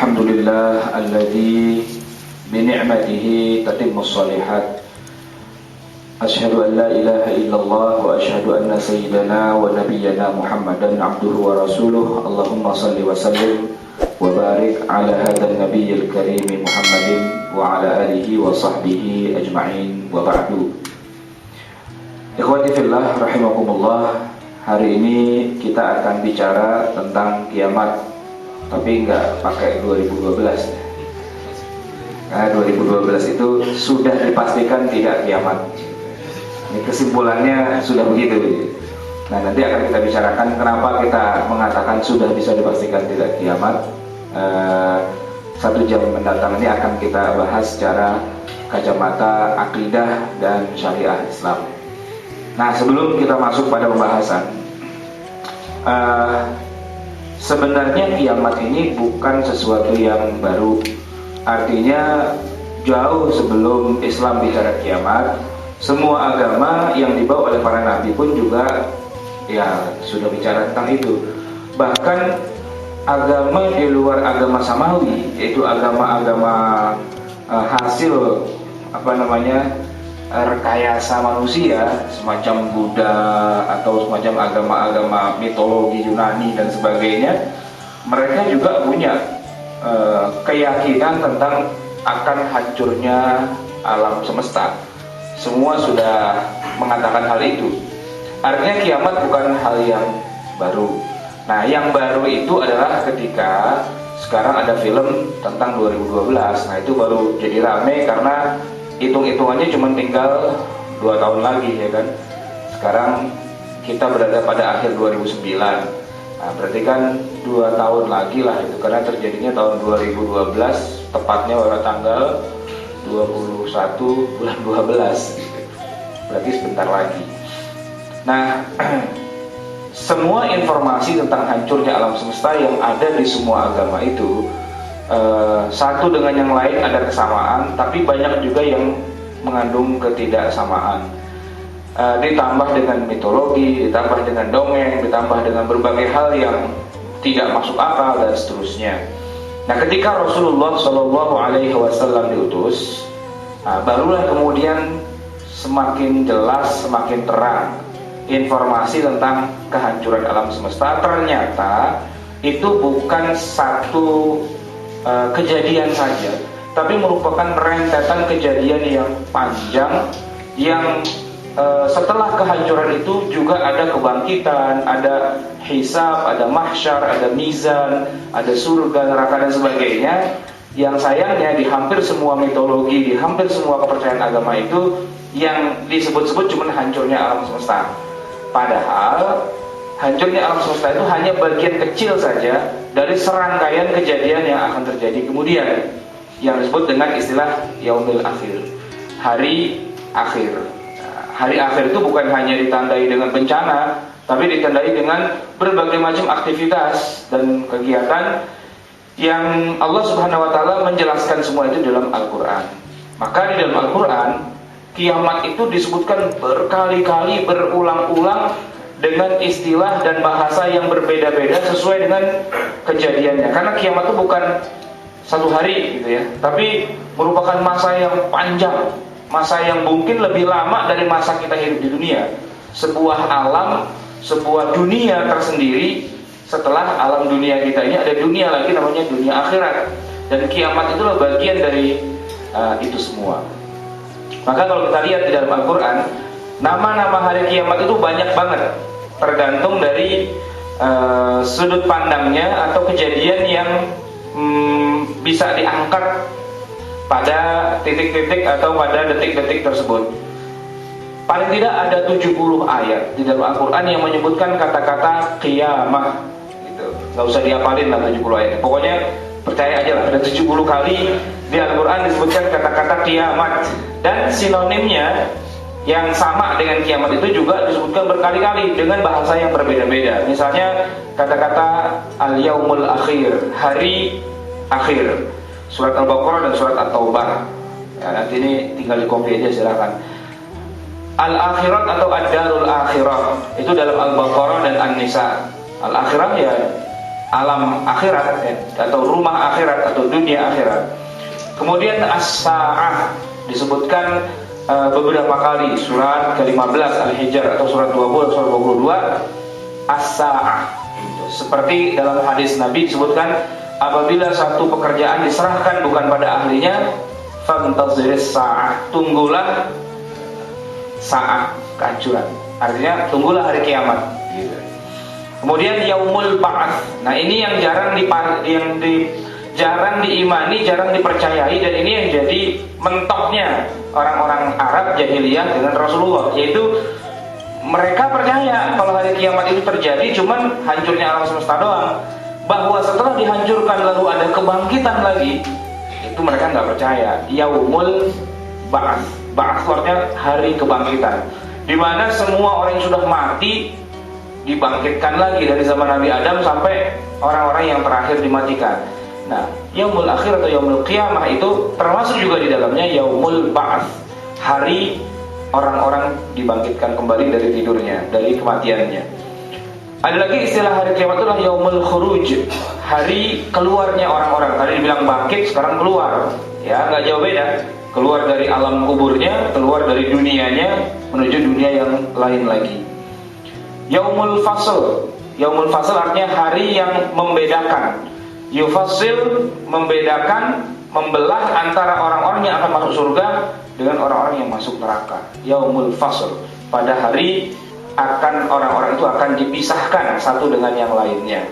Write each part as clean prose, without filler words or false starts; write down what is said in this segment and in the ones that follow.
Alhamdulillah alladzi bini'matihi tatimmus shalihat. Asyhadu an la ilaha illallah wa asyhadu anna sayyidana wa nabiyyana Muhammadan abduhu wa rasuluh. Allahumma salli wa sallim wa barik ala hadzal nabiyil karim Muhammadin wa ala alihi wa sahbihi ajma'in wa ba'du. Ikhwati fillah rahimakumullah. Hari ini kita akan bicara tentang kiamat, tapi enggak pakai 2012. Nah, 2012 itu sudah dipastikan tidak kiamat. Ini kesimpulannya sudah begitu. Nah, nanti akan kita bicarakan kenapa kita mengatakan sudah bisa dipastikan tidak kiamat. 1 jam mendatang ini akan kita bahas secara kacamata akidah dan syariah Islam. Nah, sebelum kita masuk pada pembahasan, sebenarnya kiamat ini bukan sesuatu yang baru. Artinya jauh sebelum Islam bicara kiamat, semua agama yang dibawa oleh para nabi pun juga ya sudah bicara tentang itu. Bahkan agama di luar agama samawi, yaitu agama-agama hasil rekayasa manusia, semacam Buddha atau semacam agama-agama mitologi Yunani dan sebagainya, mereka juga punya keyakinan tentang akan hancurnya alam semesta. Semua sudah mengatakan hal itu. Artinya kiamat bukan hal yang baru. Nah, yang baru itu adalah ketika sekarang ada film tentang 2012. Nah, itu baru jadi rame karena hitung-hitungannya cuma tinggal 2 tahun lagi, ya kan. Sekarang kita berada pada akhir 2009. Nah, berarti kan 2 tahun lagi lah itu, karena terjadinya tahun 2012, tepatnya pada tanggal 21 bulan 12 gitu. Berarti sebentar lagi. Nah, semua informasi tentang hancurnya alam semesta yang ada di semua agama itu, satu dengan yang lain ada kesamaan, tapi banyak juga yang mengandung ketidaksamaan. Ditambah dengan mitologi, ditambah dengan dongeng, ditambah dengan berbagai hal yang tidak masuk akal dan seterusnya. Nah, ketika Rasulullah SAW diutus, barulah kemudian semakin jelas, semakin terang informasi tentang kehancuran alam semesta. Ternyata itu bukan satu kejadian saja, tapi merupakan rentetan kejadian yang panjang, yang setelah kehancuran itu juga ada kebangkitan, ada hisab, ada mahsyar, ada mizan, ada surga, neraka dan sebagainya. Yang sayangnya di hampir semua mitologi, di hampir semua kepercayaan agama itu yang disebut-sebut cuma hancurnya alam semesta. Padahal hancurnya alam semesta itu hanya bagian kecil saja dari serangkaian kejadian yang akan terjadi kemudian, yang disebut dengan istilah yaumil akhir, hari akhir. Hari akhir itu bukan hanya ditandai dengan bencana, tapi ditandai dengan berbagai macam aktivitas dan kegiatan yang Allah Subhanahu wa taala menjelaskan semua itu dalam Al-Qur'an. Maka di dalam Al-Qur'an, kiamat itu disebutkan berkali-kali, berulang-ulang dengan istilah dan bahasa yang berbeda-beda sesuai dengan kejadiannya. Karena kiamat itu bukan satu hari gitu ya, tapi merupakan masa yang panjang, masa yang mungkin lebih lama dari masa kita hidup di dunia. Sebuah alam, sebuah dunia tersendiri. Setelah alam dunia kita ini ada dunia lagi namanya dunia akhirat. Dan kiamat itulah bagian dari itu semua. Maka kalau kita lihat di dalam Al-Quran, nama-nama hari kiamat itu banyak banget, tergantung dari sudut pandangnya atau kejadian yang bisa diangkat pada titik-titik atau pada detik-detik tersebut. Paling tidak ada 70 ayat di dalam Al-Quran yang menyebutkan kata-kata qiyamah gitu. Gak usah dihafalin lah 70 ayat. Pokoknya percaya aja lah, ada 70 kali di Al-Quran disebutkan kata-kata kiamat. Dan sinonimnya yang sama dengan kiamat itu juga disebutkan berkali-kali dengan bahasa yang berbeda-beda. Misalnya kata-kata al-yaumul akhir, hari akhir, surat Al-Baqarah dan surat At-Taubah. Ya, nanti ini tinggal di copy aja silakan. Al-akhirat atau ad-darul akhirah itu dalam Al-Baqarah dan An-Nisa. Al-akhirah ya alam akhirat atau rumah akhirat atau dunia akhirat. Kemudian as-sa'ah disebutkan beberapa kali, surat ke-15 Al-Hijr atau surat 20, surat 22 as-sa'ah. Seperti dalam hadis Nabi disebutkan, apabila satu pekerjaan diserahkan bukan pada ahlinya, fantaziris sa'ah, tunggulah saat kehancuran. Artinya tunggulah hari kiamat gitu. Kemudian yaumul ba'ats. Nah, ini yang jarang jarang diimani, jarang dipercayai, dan ini yang jadi mentoknya orang-orang Arab jahiliyah dengan Rasulullah, yaitu mereka percaya kalau hari kiamat itu terjadi, cuman hancurnya alam semesta doang. Bahwa setelah dihancurkan lalu ada kebangkitan lagi, itu mereka nggak percaya. Yaumul ba'ats. Ba'ats artinya hari kebangkitan, di mana semua orang yang sudah mati dibangkitkan lagi dari zaman Nabi Adam sampai orang-orang yang terakhir dimatikan. Nah, yaumul akhir atau yaumul qiyamah itu termasuk juga di dalamnya yaumul ba'ats, hari orang-orang dibangkitkan kembali dari tidurnya, dari kematiannya. Ada lagi istilah hari kiamat itu adalah yaumul khuruj, hari keluarnya orang-orang. Tadi dibilang bangkit, sekarang keluar. Ya, nggak jauh beda. Keluar dari alam kuburnya, keluar dari dunianya menuju dunia yang lain lagi. Yaumul fasl. Yaumul fasl artinya hari yang membedakan. Yufasil, membedakan, membelah antara orang-orang yang akan masuk surga dengan orang-orang yang masuk neraka. Yaumul fasl. Pada hari orang-orang itu akan dipisahkan satu dengan yang lainnya.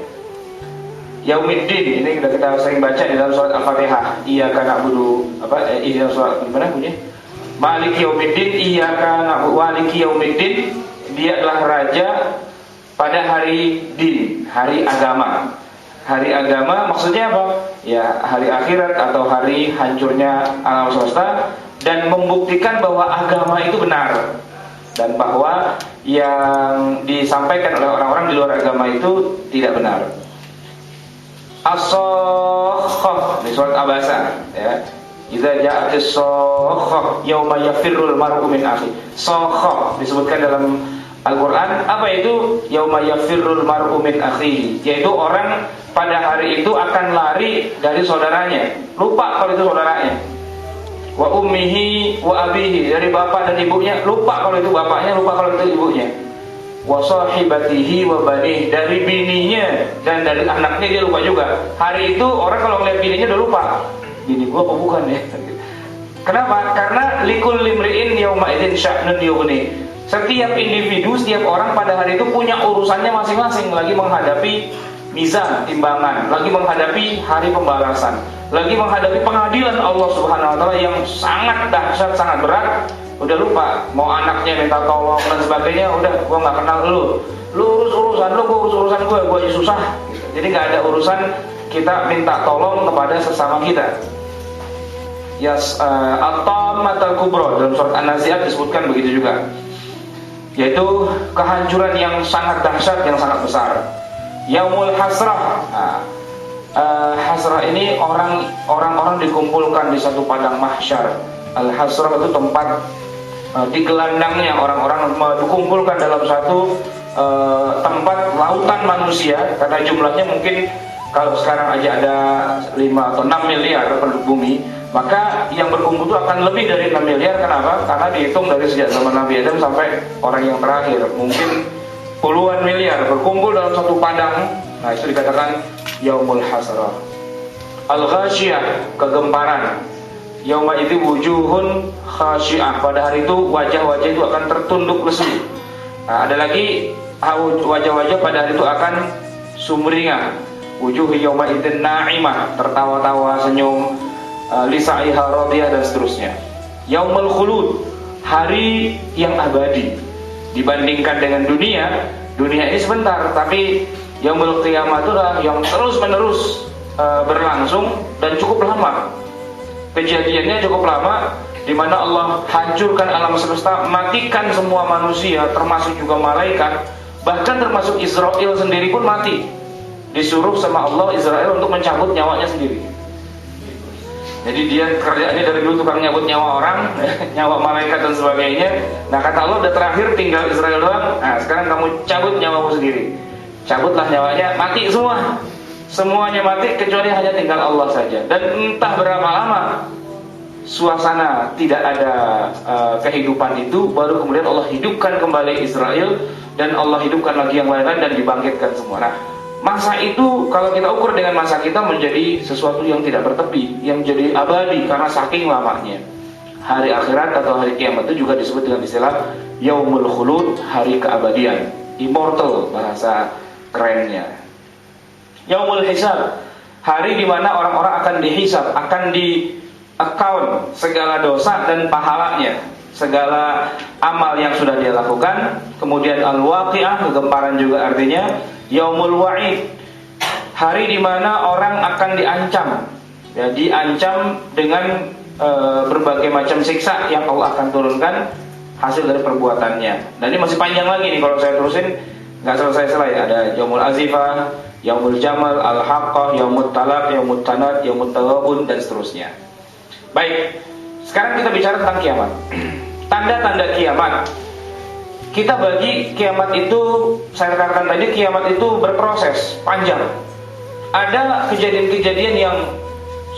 Yaumiddin, ini sudah kita sering baca di dalam surat Al-Fatihah. Iyyaka na'budu, ini surat gimana bunyinya? Maliki yaumiddin, iyyaka na'budu maliki yaumiddin. Dia adalah raja pada hari din, hari agama. Hari agama maksudnya apa? Ya, hari akhirat atau hari hancurnya alam semesta, dan membuktikan bahwa agama itu benar dan bahwa yang disampaikan oleh orang-orang di luar agama itu tidak benar. As-sakhah di surat Abasa, ya. Idza ja'atis sakhah yauma yafirrul mar'u min akhi. Sakhah disebutkan dalam Al-Qur'an. Apa itu yauma yafirrul mar'u min akhi? Yaitu orang pada hari itu akan lari dari saudaranya. Lupa kalau itu saudaranya. Wa ummihi wa abihi, dari bapak dan ibunya. Lupa kalau itu bapaknya, lupa kalau itu ibunya. Wa sahibatihi wa banih, dari bininya dan dari anaknya dia lupa juga. Hari itu orang kalau ngeliat bininya udah lupa, bini gua apa bukan ya? Kenapa? Karena likul limri'in yauma idzin sya'nun yughni. Setiap individu, setiap orang pada hari itu punya urusannya masing-masing, lagi menghadapi mizan, timbangan, lagi menghadapi hari pembalasan, lagi menghadapi pengadilan Allah Subhanahu wa taala yang sangat dahsyat, sangat berat. Udah lupa, mau anaknya minta tolong dan sebagainya, udah gua nggak kenal lu urus urusan lu, gua urus urusan gua aja susah. Jadi nggak ada urusan kita minta tolong kepada sesama kita. At-tammatul kubra dalam surat An-Nazi'at disebutkan begitu juga, yaitu kehancuran yang sangat dahsyat, yang sangat besar. Yaumul hasrah. Hasrah ini orang-orang dikumpulkan di satu padang mahsyar. Al-hasrah itu tempat digelandangnya orang-orang dikumpulkan dalam satu tempat lautan manusia, karena jumlahnya mungkin kalau sekarang aja ada 5 atau 6 miliar penduduk bumi, maka yang berkumpul itu akan lebih dari 6 miliar. Kenapa? Karena dihitung dari sejak zaman Nabi Adam sampai orang yang terakhir, mungkin puluhan miliar berkumpul dalam satu padang. Nah, itu dikatakan yaumul hasrah. Al-ghasyiyah, kegemparan. Yauma itu wujuhun khasyi'ah, pada hari itu wajah-wajah itu akan tertunduk lesu. Nah, ada lagi wajah-wajah pada hari itu akan sumringah. Wujuh yauma idzin na'imah, tertawa-tawa, senyum, lisa'iha radiyah, dan seterusnya. Yaumul khulud, hari yang abadi. Dibandingkan dengan dunia ini sebentar, tapi yaumul qiyamah itu adalah yang terus-menerus berlangsung dan cukup lama. Kejadiannya cukup lama, di mana Allah hancurkan alam semesta, matikan semua manusia, termasuk juga malaikat, bahkan termasuk Israel sendiri pun mati. Disuruh sama Allah Israel untuk mencabut nyawanya sendiri. Jadi dia kerjanya dari dulu tukang nyabut nyawa orang, nyawa malaikat dan sebagainya. Nah, kata Allah udah terakhir tinggal Israel doang. Nah, sekarang kamu cabut nyawamu sendiri. Cabutlah nyawanya, mati semua. Semuanya mati kecuali hanya tinggal Allah saja. Dan entah berapa lama suasana tidak ada kehidupan itu, baru kemudian Allah hidupkan kembali Israel, dan Allah hidupkan lagi yang lain-lain dan dibangkitkan semua. Nah, masa itu kalau kita ukur dengan masa kita menjadi sesuatu yang tidak bertepi, yang jadi abadi karena saking lamanya. Hari akhirat atau hari kiamat itu juga disebut dengan istilah Yaumul Khulud, hari keabadian, immortal bahasa kerennya. Yaumul Hisab, hari di mana orang-orang akan dihisab, akan di account segala dosa dan pahalanya, segala amal yang sudah dia lakukan. Kemudian Al-Waqi'ah, kegemparan juga artinya. Yaumul Wa'id, hari di mana orang akan diancam, ya, diancam dengan berbagai macam siksa yang Allah akan turunkan hasil dari perbuatannya. Dan ini masih panjang lagi nih, kalau saya terusin nggak selesai-selesai. Ada Yaumul Azifah, Yaumul Jamal, Al-Haqqah, Yaumul Talaq, Yaumul Tanad, Yaumul Taghabun, dan seterusnya. Baik, sekarang kita bicara tentang kiamat. Tanda-tanda kiamat. Kita bagi kiamat itu, saya katakan tadi, kiamat itu berproses panjang. Ada kejadian-kejadian yang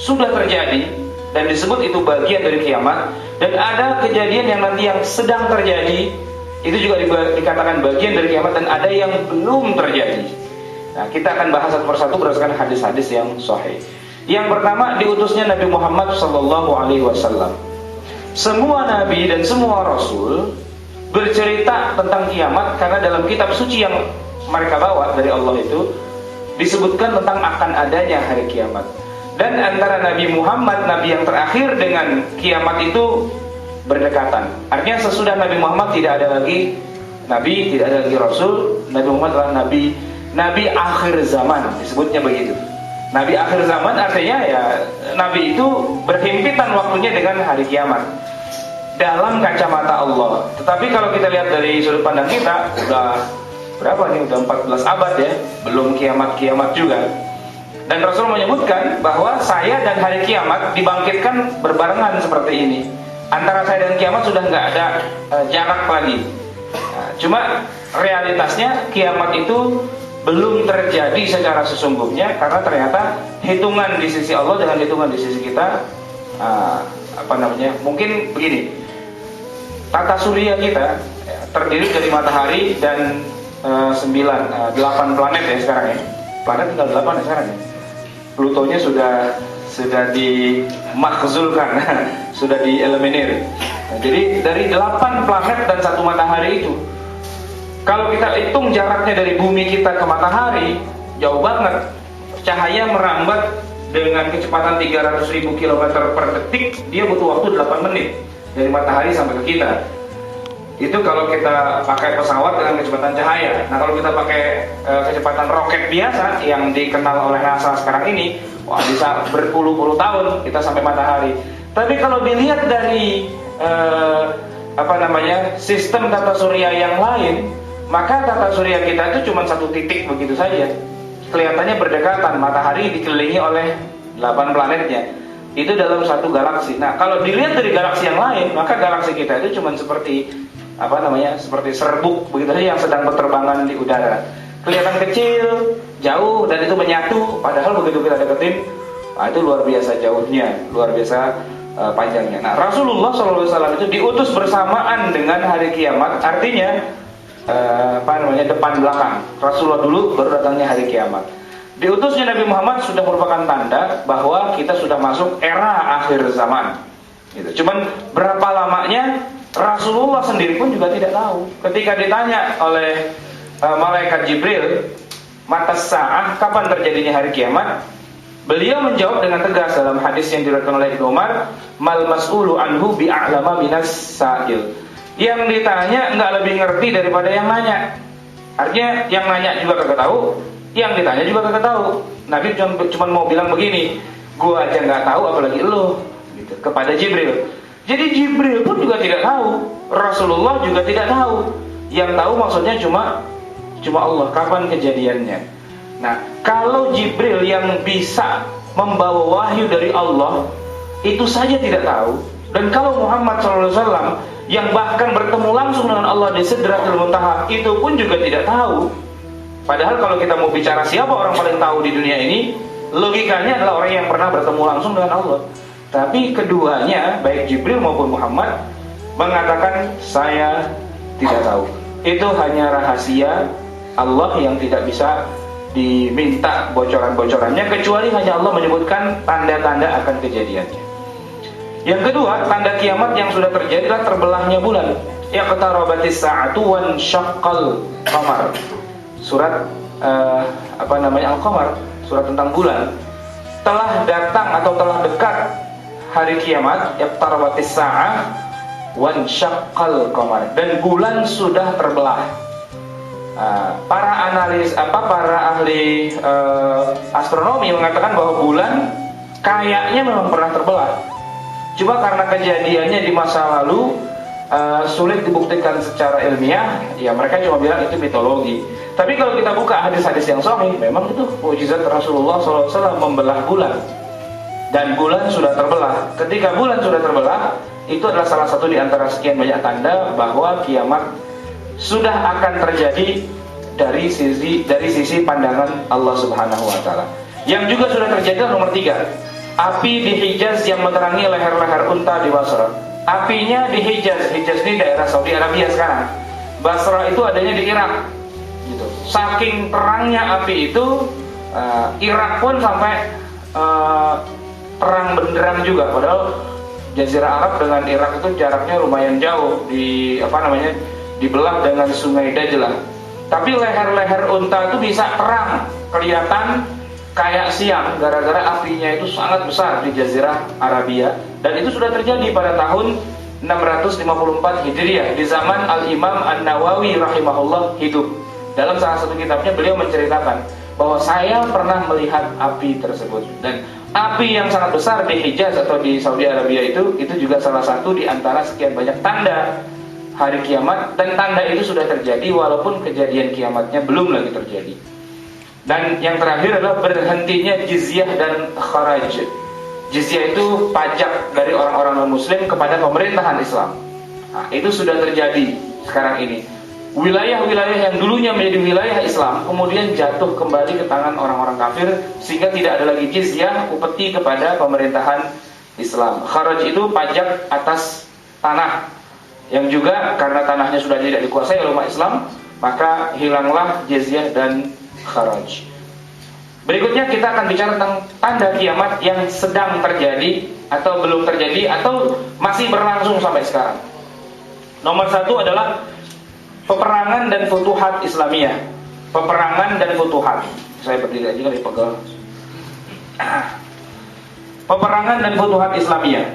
sudah terjadi dan disebut itu bagian dari kiamat, dan ada kejadian yang nanti yang sedang terjadi, itu juga dikatakan bagian dari kiamat, dan ada yang belum terjadi. Nah, kita akan bahas satu persatu berdasarkan hadis-hadis yang sahih. Yang pertama, diutusnya Nabi Muhammad SAW. Semua nabi dan semua rasul bercerita tentang kiamat, karena dalam kitab suci yang mereka bawa dari Allah itu disebutkan tentang akan adanya hari kiamat. Dan antara Nabi Muhammad, nabi yang terakhir, dengan kiamat itu berdekatan. Artinya sesudah Nabi Muhammad tidak ada lagi nabi, tidak ada lagi rasul. Nabi Muhammad adalah nabi akhir zaman, disebutnya begitu. Nabi akhir zaman artinya ya nabi itu berhimpitan waktunya dengan hari kiamat dalam kacamata Allah. Tetapi kalau kita lihat dari sudut pandang kita, udah berapa nih? Udah 14 abad ya, belum kiamat-kiamat juga. Dan Rasul menyebutkan bahwa saya dan hari kiamat dibangkitkan berbarengan seperti ini. Antara saya dan kiamat sudah nggak ada jarak lagi. Nah, cuma realitasnya kiamat itu belum terjadi secara sesungguhnya, karena ternyata hitungan di sisi Allah dengan hitungan di sisi kita mungkin begini. Tata surya kita terdiri dari matahari dan 8 planet ya sekarang ya. Planet tinggal 8 ya sekarang ya. Plutonya sudah dimakhzulkan, sudah dieliminir. Nah, jadi dari 8 planet dan 1 matahari itu, kalau kita hitung jaraknya dari bumi kita ke matahari, jauh banget. Cahaya merambat dengan kecepatan 300.000 km per detik, dia butuh waktu 8 menit dari matahari sampai ke kita. Itu kalau kita pakai pesawat dengan kecepatan cahaya. Nah, kalau kita pakai kecepatan roket biasa yang dikenal oleh NASA sekarang ini, wah, bisa berpuluh-puluh tahun kita sampai matahari. Tapi kalau dilihat dari sistem tata surya yang lain, maka tata surya kita itu cuma satu titik begitu saja. Kelihatannya berdekatan, matahari dikelilingi oleh 8 planetnya. Itu dalam satu galaksi. Nah, kalau dilihat dari galaksi yang lain, maka galaksi kita itu cuma seperti seperti serbuk begitu saja yang sedang berterbangan di udara. Kelihatan kecil, jauh, dan itu menyatu. Padahal begitu kita deketin, itu luar biasa jauhnya, luar biasa panjangnya. Nah, Rasulullah SAW itu diutus bersamaan dengan hari kiamat. Artinya depan belakang. Rasulullah dulu, baru datangnya hari kiamat. Diutusnya Nabi Muhammad sudah merupakan tanda bahwa kita sudah masuk era akhir zaman. Gitu. Cuman berapa lamanya, Rasulullah sendiri pun juga tidak tahu. Ketika ditanya oleh malaikat Jibril, matas sa'ah, kapan terjadinya hari kiamat, beliau menjawab dengan tegas dalam hadis yang diriwayatkan oleh Ibnu Umar, mal mas'ulu anhu bi'a'lama minas sa'il. Yang ditanya nggak lebih ngerti daripada yang nanya. Artinya yang nanya juga kagak tahu, yang ditanya juga kagak tahu. Nabi cuma mau bilang begini, gua aja nggak tahu apalagi lo, gitu, kepada Jibril. Jadi Jibril pun juga tidak tahu, Rasulullah juga tidak tahu. Yang tahu maksudnya cuma Allah, kapan kejadiannya. Nah, kalau Jibril yang bisa membawa wahyu dari Allah itu saja tidak tahu, dan kalau Muhammad SAW yang bahkan bertemu langsung dengan Allah di Sidratul Muntaha itu pun juga tidak tahu, Padahal kalau kita mau bicara siapa orang paling tahu di dunia ini, logikanya adalah orang yang pernah bertemu langsung dengan Allah. Tapi keduanya, baik Jibril maupun Muhammad, mengatakan saya tidak tahu. Itu hanya rahasia Allah yang tidak bisa diminta bocoran-bocorannya, kecuali hanya Allah menyebutkan tanda-tanda akan kejadiannya. Yang kedua, tanda kiamat yang sudah terjadi adalah terbelahnya bulan. Iqtarabatis sa'atu wan syaqqal qamar. Surat Al-Qamar, surat tentang bulan. Telah datang atau telah dekat hari kiamat, iqtarabatis sa'ah wan syaqqal qamar, dan bulan sudah terbelah. Para ahli astronomi mengatakan bahwa bulan kayaknya memang pernah terbelah. Cuma karena kejadiannya di masa lalu sulit dibuktikan secara ilmiah, ya mereka cuma bilang itu mitologi. Tapi kalau kita buka hadis-hadis yang sahih, memang itu mukjizat Rasulullah SAW membelah bulan. Dan bulan sudah terbelah. Ketika bulan sudah terbelah, itu adalah salah satu di antara sekian banyak tanda bahwa kiamat sudah akan terjadi dari sisi pandangan Allah Subhanahu wa taala. Yang juga sudah terjadi adalah nomor 3. Api di Hijaz yang menerangi leher-leher unta di Basra. Apinya di Hijaz. Hijaz ini daerah Saudi Arabia sekarang. Basra itu adanya di Irak. Gitu. Saking terangnya api itu, Irak pun sampai terang benderang juga, padahal Jazirah Arab dengan Irak itu jaraknya lumayan jauh, dibelah dengan Sungai Dajlah. Tapi leher-leher unta itu bisa terang, kelihatan kayak siang, gara-gara apinya itu sangat besar di Jazirah Arabia. Dan itu sudah terjadi pada tahun 654 Hijriah, di zaman Al-Imam An-Nawawi rahimahullah hidup. Dalam salah satu kitabnya beliau menceritakan bahwa saya pernah melihat api tersebut. Dan api yang sangat besar di Hijaz atau di Saudi Arabia itu juga salah satu di antara sekian banyak tanda hari kiamat. Dan tanda itu sudah terjadi walaupun kejadian kiamatnya belum lagi terjadi. Dan yang terakhir adalah berhentinya jizyah dan kharaj. Jizyah itu pajak dari orang-orang non-muslim kepada pemerintahan Islam. Nah, itu sudah terjadi sekarang ini. Wilayah-wilayah yang dulunya menjadi wilayah Islam kemudian jatuh kembali ke tangan orang-orang kafir, sehingga tidak ada lagi jizyah, upeti kepada pemerintahan Islam. Kharaj itu pajak atas tanah, yang juga karena tanahnya sudah tidak dikuasai oleh umat Islam, maka hilanglah jizyah dan kharaj. Berikutnya kita akan bicara tentang tanda kiamat yang sedang terjadi atau belum terjadi atau masih berlangsung sampai sekarang. Nomor 1 adalah peperangan dan futuhat Islamiyah. Peperangan dan futuhat. Saya berdiri aja kali pegal. Peperangan dan futuhat Islamiyah.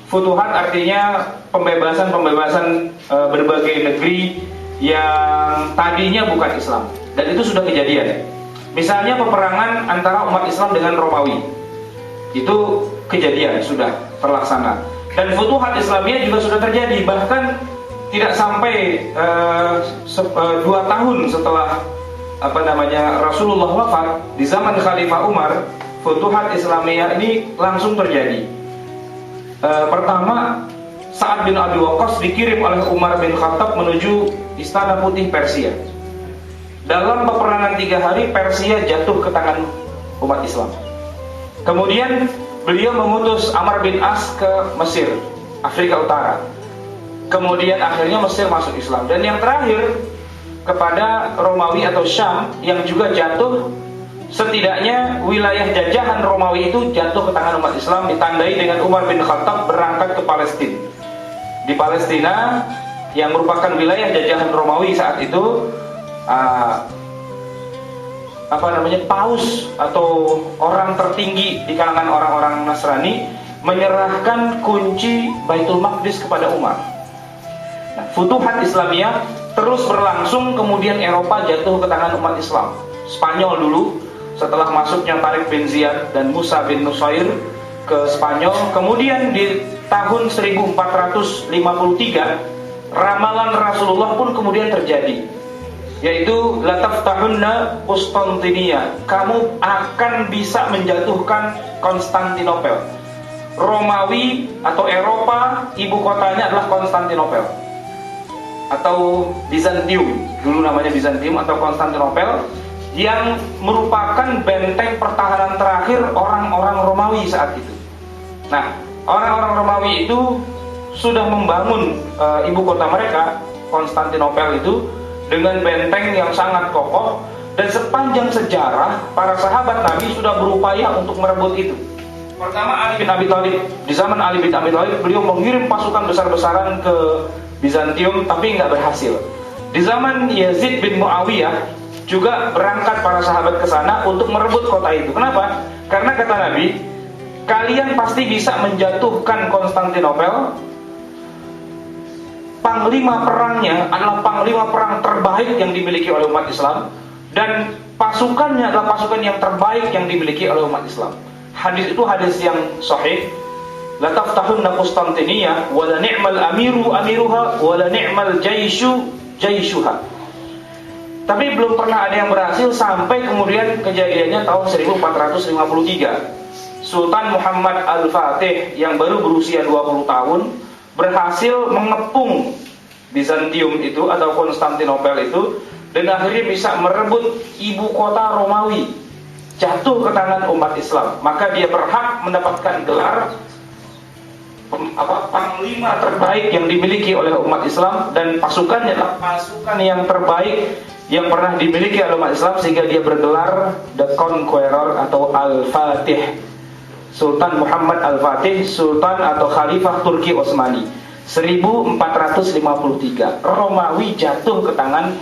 Futuhat artinya pembebasan berbagai negeri yang tadinya bukan Islam. Dan itu sudah kejadian. Misalnya peperangan antara umat Islam dengan Romawi. Itu kejadian, sudah terlaksana. Dan futuhat Islamiyah juga sudah terjadi. Bahkan tidak sampai 2 tahun setelah Rasulullah wafat, di zaman Khalifah Umar, futuhat Islamiyah ini langsung terjadi. Pertama, Sa'ad bin Abi Waqqas dikirim oleh Umar bin Khattab menuju Istana Putih Persia. Dalam peperangan 3 hari, Persia jatuh ke tangan umat Islam. Kemudian beliau mengutus Amr bin As ke Mesir, Afrika Utara. Kemudian akhirnya Mesir masuk Islam. Dan yang terakhir, kepada Romawi atau Syam yang juga jatuh. Setidaknya wilayah jajahan Romawi itu jatuh ke tangan umat Islam, ditandai dengan Umar bin Khattab berangkat ke Palestina. Di Palestina yang merupakan wilayah jajahan Romawi saat itu, paus atau orang tertinggi di kalangan orang-orang Nasrani menyerahkan kunci Baitul Maqdis kepada Umar. Nah, futuhat Islamiyah terus berlangsung, kemudian Eropa jatuh ke tangan umat Islam. Spanyol dulu, setelah masuknya Tariq bin Ziyad dan Musa bin Nusair ke Spanyol. Kemudian di tahun 1453 ramalan Rasulullah pun kemudian terjadi, yaitu lataftahunna Konstantinia, kamu akan bisa menjatuhkan Konstantinopel. Romawi atau Eropa, ibu kotanya adalah Konstantinopel. atau Bizantium, dulu namanya Bizantium atau Konstantinopel, yang merupakan benteng pertahanan terakhir orang-orang Romawi saat itu. Nah, orang-orang Romawi itu sudah membangun ibu kota mereka, Konstantinopel itu, dengan benteng yang sangat kokoh, dan sepanjang sejarah para sahabat Nabi sudah berupaya untuk merebut itu. Pertama, Ali bin Abi Thalib. Di zaman Ali bin Abi Thalib, beliau mengirim pasukan besar-besaran ke Bizantium, tapi nggak berhasil. Di zaman Yazid bin Muawiyah juga berangkat para sahabat ke sana untuk merebut kota itu. Kenapa? Karena kata Nabi, kalian pasti bisa menjatuhkan Konstantinopel. Panglima perangnya adalah panglima perang terbaik yang dimiliki oleh umat Islam, dan pasukannya adalah pasukan yang terbaik yang dimiliki oleh umat Islam. Hadis itu hadis yang sahih. La taftahunna Konstantiniyah wa la ni'mal amiru amiruha wa la ni'mal jaishu jaishuha. Tapi belum pernah ada yang berhasil sampai kemudian kejadiannya tahun 1453. Sultan Muhammad Al-Fatih yang baru berusia 20 tahun berhasil mengepung Bizantium itu atau Konstantinopel itu, dan akhirnya bisa merebut ibu kota Romawi, jatuh ke tangan umat Islam. Maka dia berhak mendapatkan gelar panglima terbaik yang dimiliki oleh umat Islam, dan pasukannya adalah pasukan yang terbaik yang pernah dimiliki oleh umat Islam, sehingga dia bergelar The Conqueror atau Al-Fatih. Sultan Muhammad Al-Fatih, Sultan atau Khalifah Turki Utsmani 1453. Romawi jatuh ke tangan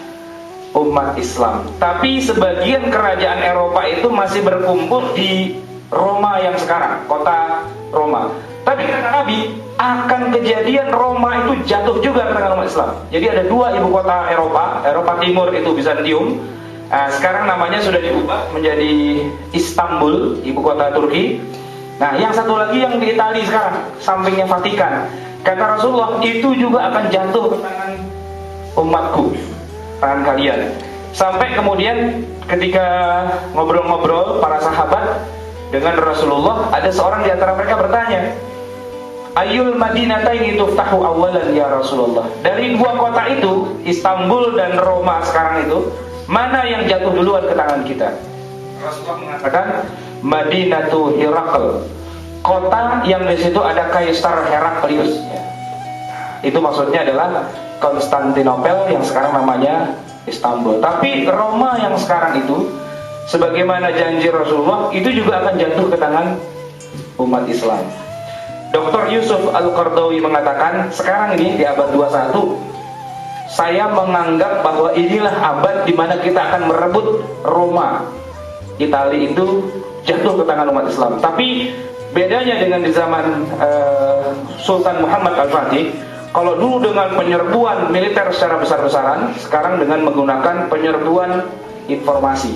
umat Islam. Tapi sebagian kerajaan Eropa itu masih berkumpul di Roma yang sekarang, kota Roma. Tapi kata Nabi, akan kejadian Roma itu jatuh juga ke tangan umat Islam. Jadi ada dua ibu kota Eropa. Eropa Timur itu Bizantium, sekarang namanya sudah diubah menjadi Istanbul, ibu kota Turki. Nah, yang satu lagi yang di Italia sekarang, sampingnya Vatikan. Kata Rasulullah, itu juga akan jatuh ke tangan umatku, tangan kalian. Sampai kemudian ketika ngobrol-ngobrol para sahabat dengan Rasulullah, ada seorang di antara mereka bertanya, Ayyul Madinataini tuftahu awalan ya Rasulullah. Dari dua kota itu, Istanbul dan Roma sekarang itu, mana yang jatuh duluan ke tangan kita? Rasulullah mengatakan, Madinatu Herakl, kota yang di situ ada Kaisar Heraklius. Itu maksudnya adalah Konstantinopel yang sekarang namanya Istanbul. Tapi Roma yang sekarang itu, sebagaimana janji Rasulullah, itu juga akan jatuh ke tangan umat Islam. Dr. Yusuf Al-Qardawi mengatakan, sekarang ini di abad 21, saya menganggap bahwa inilah abad di mana kita akan merebut Roma. Italia itu jatuh ke tangan umat Islam. Tapi bedanya dengan di zaman Sultan Muhammad Al-Fatih, kalau dulu dengan penyerbuan militer secara besar-besaran, sekarang dengan menggunakan penyerbuan informasi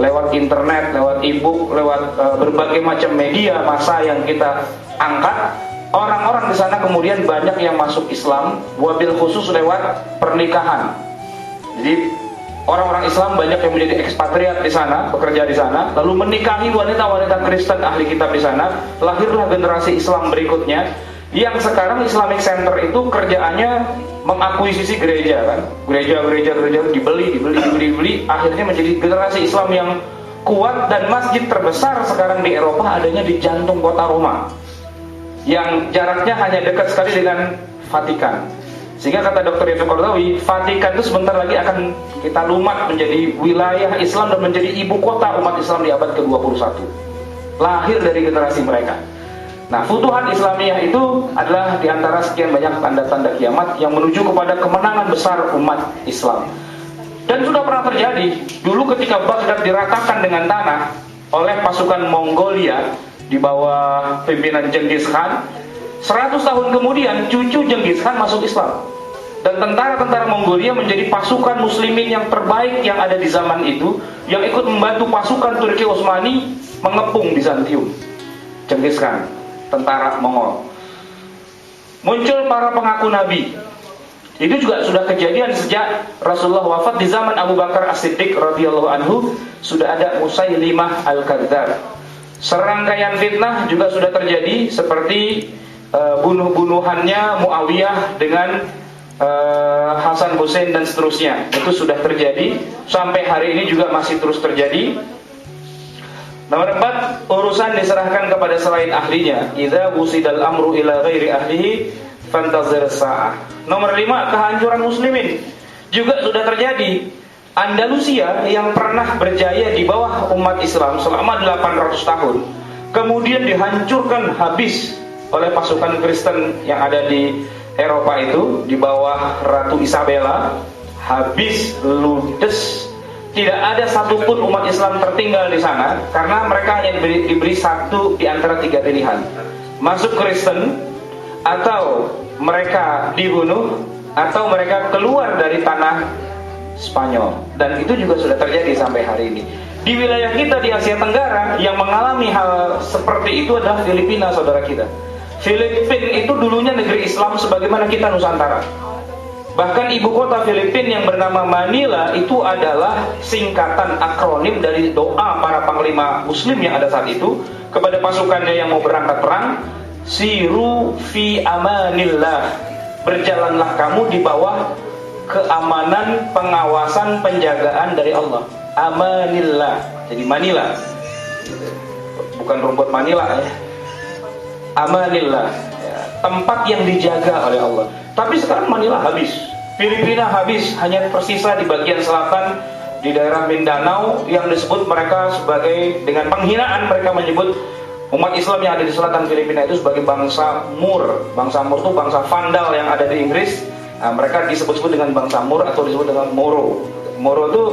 lewat internet, lewat e-book, lewat berbagai macam media massa yang kita angkat. Orang-orang di sana kemudian banyak yang masuk Islam, wabil khusus lewat pernikahan. Jadi orang-orang Islam banyak yang menjadi ekspatriat di sana, bekerja di sana, lalu menikahi wanita-wanita Kristen ahli kitab di sana. Lahirlah generasi Islam berikutnya, yang sekarang Islamic Center itu kerjaannya mengakuisisi gereja, kan? Gereja dibeli, akhirnya menjadi generasi Islam yang kuat. Dan masjid terbesar sekarang di Eropa adanya di jantung kota Roma, yang jaraknya hanya dekat sekali dengan Vatikan. Sehingga kata Dr. Yusuf Qardawi, Vatikan itu sebentar lagi akan kita lumat menjadi wilayah Islam dan menjadi ibu kota umat Islam di abad ke-21. Lahir dari generasi mereka. Nah, Futuhat Islamiyah itu adalah di antara sekian banyak tanda-tanda kiamat yang menuju kepada kemenangan besar umat Islam. Dan sudah pernah terjadi dulu ketika Baghdad diratakan dengan tanah oleh pasukan Mongolia di bawah pimpinan Genghis Khan. 100 tahun kemudian cucu Genghis Khan masuk Islam, dan tentara-tentara Mongolia menjadi pasukan muslimin yang terbaik yang ada di zaman itu, yang ikut membantu pasukan Turki Utsmani mengepung Bizantium. Genghis Khan, tentara Mongol. Muncul para pengaku Nabi. Itu juga sudah kejadian sejak Rasulullah wafat. Di zaman Abu Bakar As-Siddiq radhiyallahu anhu sudah ada Musailimah Al-Kadzdzab. Serangkaian fitnah juga sudah terjadi, seperti bunuh-bunuhannya Muawiyah dengan Hasan Hussein dan seterusnya. Itu sudah terjadi, sampai hari ini juga masih terus terjadi. Nomor 4, urusan diserahkan kepada selain ahlinya. Idza wusidal amru ila ghairi ahlihi fantazir sa'ah. Nomor 5, kehancuran muslimin juga sudah terjadi. Andalusia yang pernah berjaya di bawah umat Islam selama 800 tahun, kemudian dihancurkan habis oleh pasukan Kristen yang ada di Eropa itu, di bawah Ratu Isabella. Habis ludes, tidak ada satupun umat Islam tertinggal di sana, karena mereka hanya diberi satu di antara 3 pilihan: masuk Kristen, atau mereka dibunuh, atau mereka keluar dari tanah Spanyol. Dan itu juga sudah terjadi sampai hari ini. Di wilayah kita di Asia Tenggara yang mengalami hal seperti itu adalah Filipina, saudara kita. Filipina itu dulunya negeri Islam sebagaimana kita Nusantara. Bahkan ibu kota Filipina yang bernama Manila itu adalah singkatan akronim dari doa para panglima muslim yang ada saat itu kepada pasukannya yang mau berangkat perang. Siru fi amanillah, berjalanlah kamu di bawah keamanan, pengawasan, penjagaan dari Allah. Amanillah, jadi Manila, bukan rumput Manila ya. Amanillah ya, tempat yang dijaga oleh Allah. Tapi sekarang Manila habis, Filipina habis, hanya tersisa di bagian selatan, di daerah Mindanao, yang disebut mereka sebagai, dengan penghinaan mereka menyebut umat Islam yang ada di selatan Filipina itu sebagai bangsa Mur. Bangsa Mur itu bangsa Vandal yang ada di Inggris. Nah, mereka disebut-sebut dengan bangsa Mur atau disebut dengan Moro. Moro itu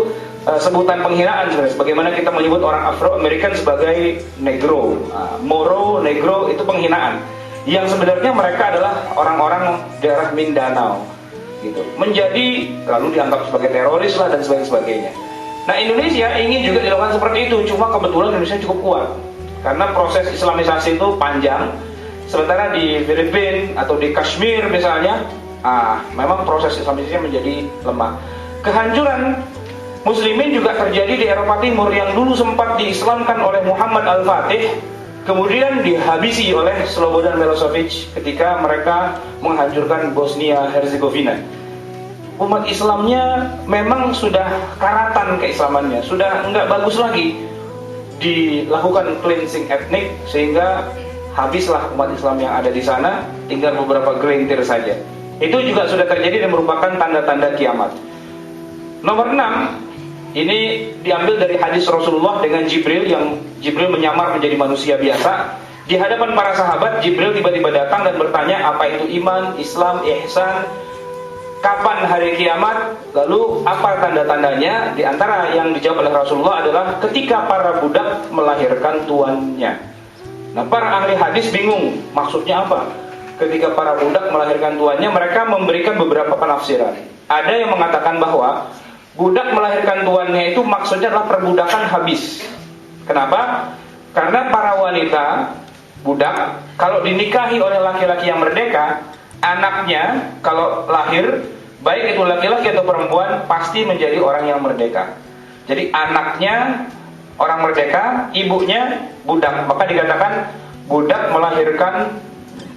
sebutan penghinaan sebenarnya. Sebagaimana kita menyebut orang Afro-American sebagai Negro. Moro, Negro itu penghinaan. Yang sebenarnya mereka adalah orang-orang daerah Mindanao, gitu. Menjadi lalu dianggap sebagai teroris lah dan sebagainya. Nah, Indonesia ingin juga dilakukan seperti itu, cuma kebetulan Indonesia cukup kuat karena proses Islamisasi itu panjang. Sementara di Filipina atau di Kashmir misalnya, memang proses Islamisasi menjadi lemah. Kehancuran Muslimin juga terjadi di Eropa Timur yang dulu sempat diislamkan oleh Muhammad Al-Fatih, kemudian dihabisi oleh Slobodan Milosevic ketika mereka menghancurkan Bosnia Herzegovina. Umat Islamnya memang sudah karatan keislamannya, sudah enggak bagus lagi. Dilakukan cleansing etnik sehingga habislah umat Islam yang ada di sana, tinggal beberapa gelintir saja. Itu juga sudah terjadi dan merupakan tanda-tanda kiamat. Nomor 6, ini diambil dari hadis Rasulullah dengan Jibril, yang Jibril menyamar menjadi manusia biasa. Di hadapan para sahabat, Jibril tiba-tiba datang dan bertanya, apa itu iman, Islam, ihsan, kapan hari kiamat, lalu apa tanda-tandanya? Di antara yang dijawab oleh Rasulullah adalah ketika para budak melahirkan tuannya. Nah, para ahli hadis bingung, maksudnya apa? Ketika para budak melahirkan tuannya, mereka memberikan beberapa penafsiran. Ada yang mengatakan bahwa budak melahirkan tuannya itu maksudnya adalah perbudakan habis. Kenapa? Karena para wanita budak kalau dinikahi oleh laki-laki yang merdeka, anaknya kalau lahir, baik itu laki-laki atau perempuan, pasti menjadi orang yang merdeka. Jadi anaknya orang merdeka, ibunya budak, maka dikatakan budak melahirkan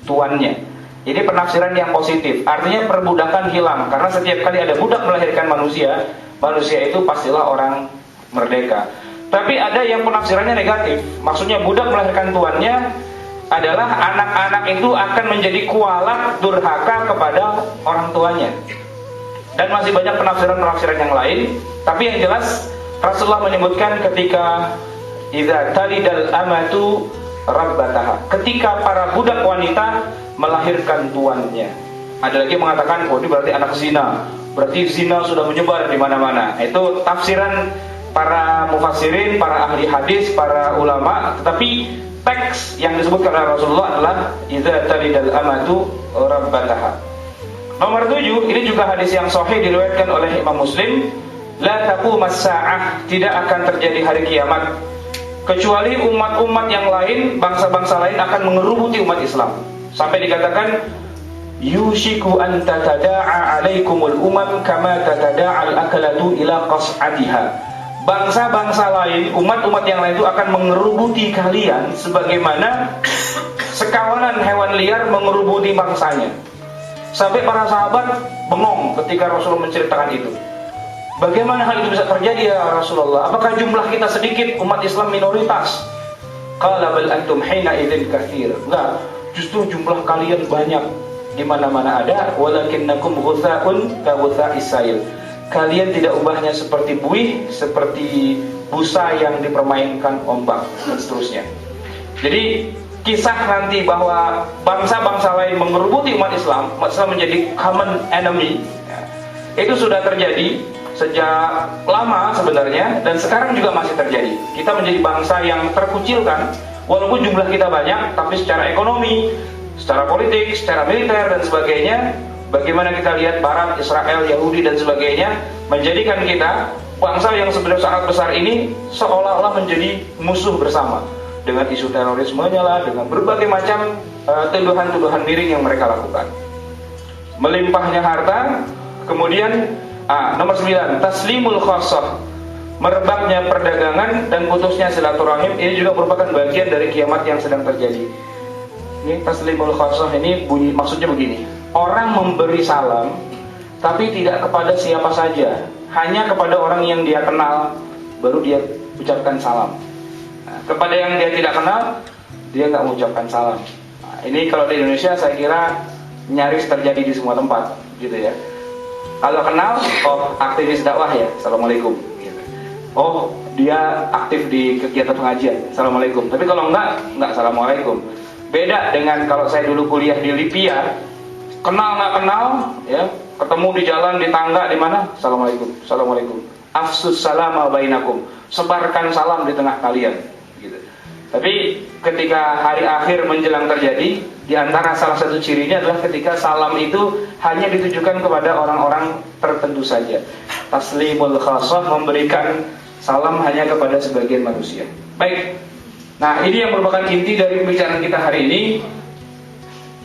tuannya. Ini penafsiran yang positif, artinya perbudakan hilang. Karena setiap kali ada budak melahirkan manusia, manusia itu pastilah orang merdeka. Tapi ada yang penafsirannya negatif, maksudnya budak melahirkan tuannya adalah anak-anak itu akan menjadi kualat durhaka kepada orang tuanya. Dan masih banyak penafsiran-penafsiran yang lain. Tapi yang jelas Rasulullah menyebutkan ketika idza talidal amatu rabbataha, ketika para budak wanita melahirkan tuannya. Ada lagi mengatakan, oh ini berarti anak zina, berarti zina sudah menyebar di mana-mana. Itu tafsiran para mufassirin, para ahli hadis, para ulama. Tetapi teks yang disebutkan oleh Rasulullah adalah idza talidal amatu rabbataha. Nomor 7, ini juga hadis yang sahih diriwayatkan oleh Imam Muslim. La taqumas sa'ah, tidak akan terjadi hari kiamat kecuali umat-umat yang lain, bangsa-bangsa lain akan mengerubuti umat Islam. Sampai dikatakan yushiku an tatada'a alaikumul umam kama tatada'al akalatu ila qas'atiha. Bangsa-bangsa lain, umat-umat yang lain itu akan mengerubuti kalian sebagaimana sekawanan hewan liar mengerubuti bangsanya. Sampai para sahabat bengong ketika Rasulullah menceritakan itu. Bagaimana hal itu bisa terjadi ya Rasulullah? Apakah jumlah kita sedikit, umat Islam minoritas? Qala bal antum hina idzin katsir. Enggak, justru jumlah kalian banyak. Di mana-mana ada, walakinnakum ghutsa'un ka ghutsa'is sail. Kalian tidak ubahnya seperti buih, seperti busa yang dipermainkan ombak dan seterusnya. Jadi kisah nanti bahwa bangsa-bangsa lain mengerubuti umat Islam menjadi common enemy, ya, itu sudah terjadi sejak lama sebenarnya, dan sekarang juga masih terjadi. Kita menjadi bangsa yang terkucilkan, walaupun jumlah kita banyak, tapi secara ekonomi, secara politik, secara militer dan sebagainya, bagaimana kita lihat Barat, Israel, Yahudi dan sebagainya, menjadikan kita bangsa yang sebenarnya sangat besar ini seolah-olah menjadi musuh bersama, dengan isu terorismenya lah, dengan berbagai macam tuduhan-tuduhan miring yang mereka lakukan. Melimpahnya harta, kemudian nomor 9, taslimul khassah, merebaknya perdagangan dan putusnya silaturahim. Ini juga merupakan bagian dari kiamat yang sedang terjadi. Ini taslimul khassah ini bunyi maksudnya begini. Orang memberi salam tapi tidak kepada siapa saja, hanya kepada orang yang dia kenal baru dia ucapkan salam. Nah, kepada yang dia tidak kenal dia nggak mengucapkan salam. Nah, ini kalau di Indonesia saya kira nyaris terjadi di semua tempat, gitu ya. Kalau kenal, oh aktivis dakwah ya, assalamualaikum. Oh dia aktif di kegiatan pengajian, assalamualaikum. Tapi kalau enggak assalamualaikum. Beda dengan kalau saya dulu kuliah di Libya, kenal nggak kenal, ya, ketemu di jalan, di tangga, di mana, assalamualaikum, assalamualaikum. Afsus salama bainakum, sebarkan salam di tengah kalian. Gitu. Tapi ketika hari akhir menjelang terjadi, di antara salah satu cirinya adalah ketika salam itu hanya ditujukan kepada orang-orang tertentu saja. Taslimul khassah, memberikan salam hanya kepada sebagian manusia. Baik. Nah, ini yang merupakan inti dari pembicaraan kita hari ini.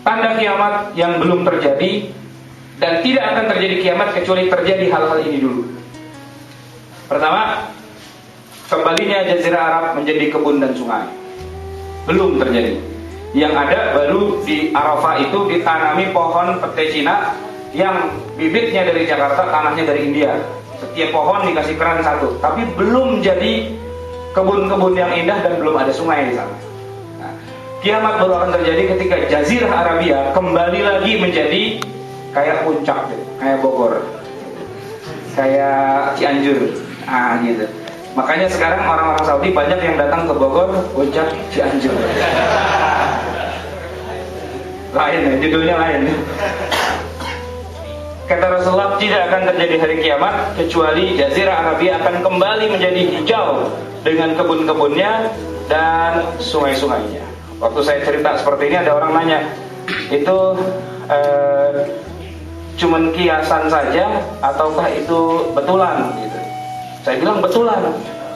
Tanda kiamat yang belum terjadi, dan tidak akan terjadi kiamat kecuali terjadi hal-hal ini dulu. Pertama, kembalinya Jazirah Arab menjadi kebun dan sungai. Belum terjadi. Yang ada baru di Arafah itu ditanami pohon pete Cina yang bibitnya dari Jakarta, tanahnya dari India. Setiap pohon dikasih keran satu, tapi belum jadi kebun-kebun yang indah dan belum ada sungai di sana. Nah, kiamat baru akan terjadi ketika Jazirah Arabia kembali lagi menjadi kayak puncak, kayak Bogor, kayak Cianjur, gitu. Makanya sekarang orang-orang Saudi banyak yang datang ke Bogor, puncak Cianjur. Lain ya, judulnya lain. Kata Rasulullah, tidak akan terjadi hari kiamat kecuali Jazirah Arabia akan kembali menjadi hijau dengan kebun-kebunnya dan sungai-sungainya. Waktu saya cerita seperti ini ada orang nanya, itu cuman kiasan saja ataukah itu betulan? Gitu. Saya bilang betulan.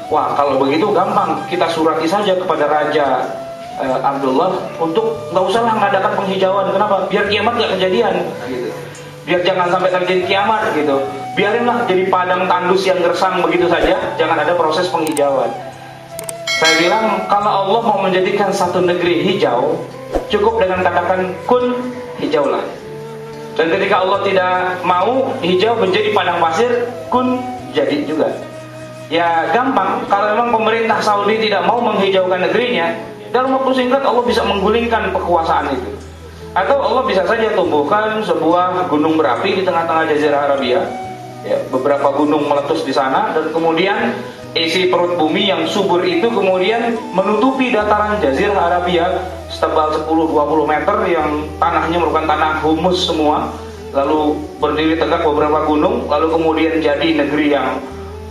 Wah, kalau begitu gampang, kita surati saja kepada Raja Abdullah untuk nggak usahlah mengadakan penghijauan. Kenapa? Biar kiamat nggak kejadian. Gitu. Biar jangan sampai terjadi kiamat gitu. Biarinlah jadi padang tandus yang gersang begitu saja, jangan ada proses penghijauan. Saya bilang kalau Allah mau menjadikan satu negeri hijau, cukup dengan katakan kun, hijaulah. Dan ketika Allah tidak mau hijau menjadi padang pasir, kun, jadi juga. Ya gampang, kalau memang pemerintah Saudi tidak mau menghijaukan negerinya, dalam waktu singkat Allah bisa menggulingkan kekuasaan itu. Atau Allah bisa saja tumbuhkan sebuah gunung berapi di tengah-tengah Jazirah Arabia, ya, beberapa gunung meletus di sana, dan kemudian isi perut bumi yang subur itu kemudian menutupi dataran Jazirah Arabia setebal 10-20 meter yang tanahnya merupakan tanah humus semua, lalu berdiri tegak beberapa gunung, lalu kemudian jadi negeri yang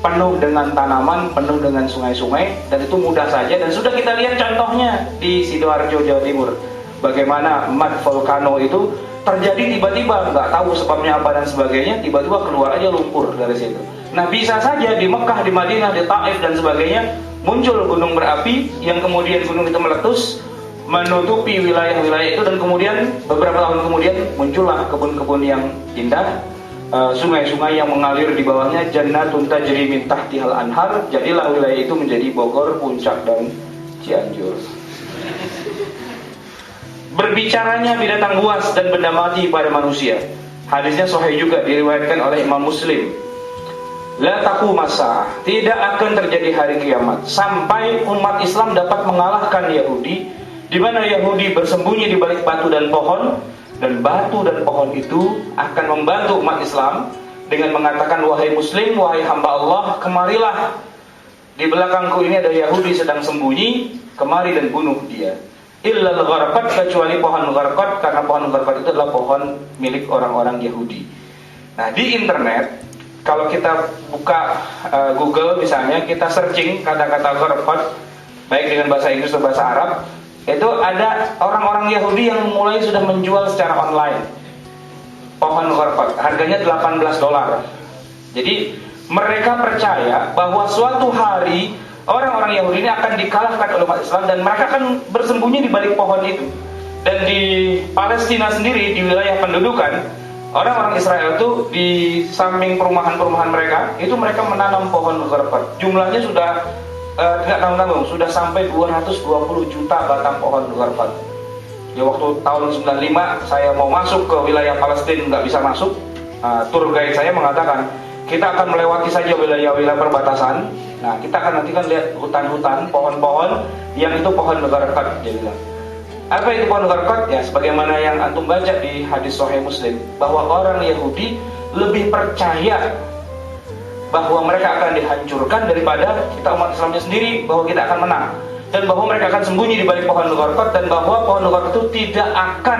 penuh dengan tanaman, penuh dengan sungai-sungai, dan itu mudah saja, dan sudah kita lihat contohnya di Sidoarjo, Jawa Timur. Bagaimana mud volcano itu terjadi tiba-tiba, nggak tahu sebabnya apa dan sebagainya, tiba-tiba keluar aja lumpur dari situ. Nah bisa saja di Mekah, di Madinah, di Taif dan sebagainya muncul gunung berapi yang kemudian gunung itu meletus menutupi wilayah-wilayah itu, dan kemudian beberapa tahun kemudian muncullah kebun-kebun yang indah, sungai-sungai yang mengalir di bawahnya, jannatun tajri min tahtihal anhar. Jadilah wilayah itu menjadi Bogor, Puncak dan Cianjur. berbicaranya binatang buas dan benda mati pada manusia. Hadisnya sahih juga, diriwayatkan oleh Imam Muslim. La taquma sa'ah, tidak akan terjadi hari kiamat sampai umat Islam dapat mengalahkan Yahudi, di mana Yahudi bersembunyi di balik batu dan pohon, dan batu dan pohon itu akan membantu umat Islam dengan mengatakan, wahai Muslim, wahai hamba Allah, kemarilah, di belakangku ini ada Yahudi sedang sembunyi, kemari dan bunuh dia. Illal gharqad, kecuali pohon gharqad, karena pohon gharqad itu adalah pohon milik orang-orang Yahudi. Nah, di internet kalau kita buka Google misalnya, kita searching kata-kata gharqad baik dengan bahasa Inggris atau bahasa Arab, itu ada orang-orang Yahudi yang mulai sudah menjual secara online pohon gharqad, harganya $18. Jadi mereka percaya bahwa suatu hari orang-orang Yahudi ini akan dikalahkan oleh umat Islam dan mereka akan bersembunyi di balik pohon itu. Dan di Palestina sendiri, di wilayah pendudukan, orang-orang Israel itu di samping perumahan-perumahan mereka, itu mereka menanam pohon gharqad. Jumlahnya sudah tidak tanggung-tanggung, sudah sampai 220 juta batang pohon gharqad. Ya, waktu tahun 95 saya mau masuk ke wilayah Palestina, nggak bisa masuk. Tour guide saya mengatakan, kita akan melewati saja wilayah-wilayah perbatasan. Nah, kita akan nanti kan lihat hutan-hutan, pohon-pohon yang itu pohon gharqad, dia bilang. Apa itu pohon gharqad? Ya, sebagaimana yang antum baca di hadis Sahih Muslim, bahwa orang Yahudi lebih percaya bahwa mereka akan dihancurkan daripada kita umat Islamnya sendiri, bahwa kita akan menang, dan bahwa mereka akan sembunyi di balik pohon gharqad, dan bahwa pohon gharqad itu tidak akan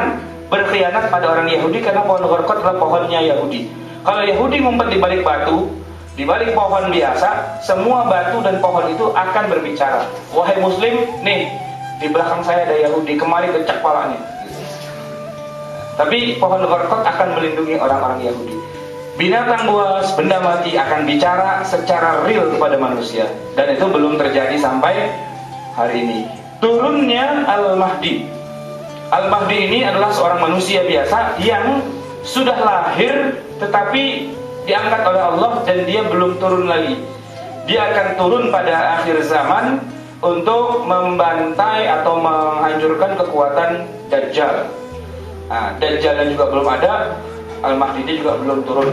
berkhianat pada orang Yahudi, karena pohon gharqad adalah pohonnya Yahudi. Kalau Yahudi ngumpet di balik batu, di balik pohon biasa, semua batu dan pohon itu akan berbicara. Wahai Muslim, nih di belakang saya ada Yahudi, kemari becek kepalanya. Tapi pohon gharqad akan melindungi orang-orang Yahudi. Binatang buas, benda mati akan bicara secara real kepada manusia, dan itu belum terjadi sampai hari ini. Turunnya Al-Mahdi. Al-Mahdi ini adalah seorang manusia biasa yang sudah lahir tetapi diangkat oleh Allah dan dia belum turun lagi. Dia akan turun pada akhir zaman untuk membantai atau menghancurkan kekuatan Dajjal. Nah, Dajjal juga belum ada, Al-Mahdi juga belum turun.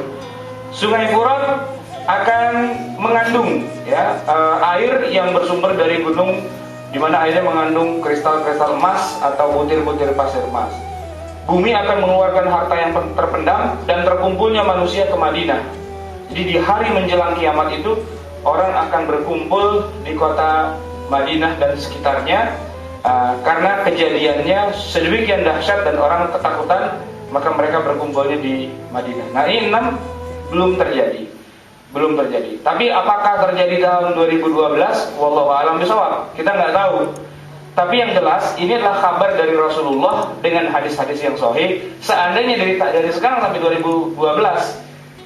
Sungai Furat akan mengandung air yang bersumber dari gunung, di mana airnya mengandung kristal-kristal emas atau butir-butir pasir emas. Bumi akan mengeluarkan harta yang terpendam dan terkumpulnya manusia ke Madinah. Jadi di hari menjelang kiamat itu, orang akan berkumpul di kota Madinah dan sekitarnya, karena kejadiannya sedemikian dahsyat dan orang ketakutan, maka mereka berkumpulnya di Madinah. Nah, ini 6 belum terjadi. Tapi apakah terjadi tahun 2012? Wallahu a'lam bishawab. Kita nggak tahu. Tapi yang jelas, ini adalah kabar dari Rasulullah dengan hadis-hadis yang sahih. Seandainya dari sekarang sampai 2012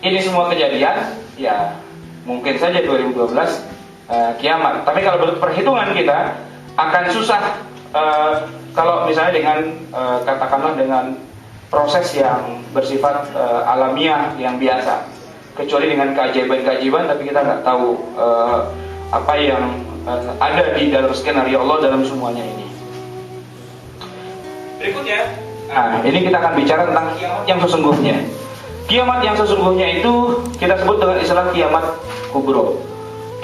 ini semua kejadian, ya mungkin saja 2012 kiamat. Tapi kalau menurut perhitungan kita akan susah kalau misalnya dengan katakanlah dengan proses yang bersifat alamiah yang biasa, kecuali dengan keajaiban-keajaiban, tapi kita nggak tahu apa yang ada di dalam skenario Allah dalam semuanya ini. Berikutnya, ini kita akan bicara tentang kiamat yang sesungguhnya. Kiamat yang sesungguhnya itu kita sebut dengan istilah kiamat kubro,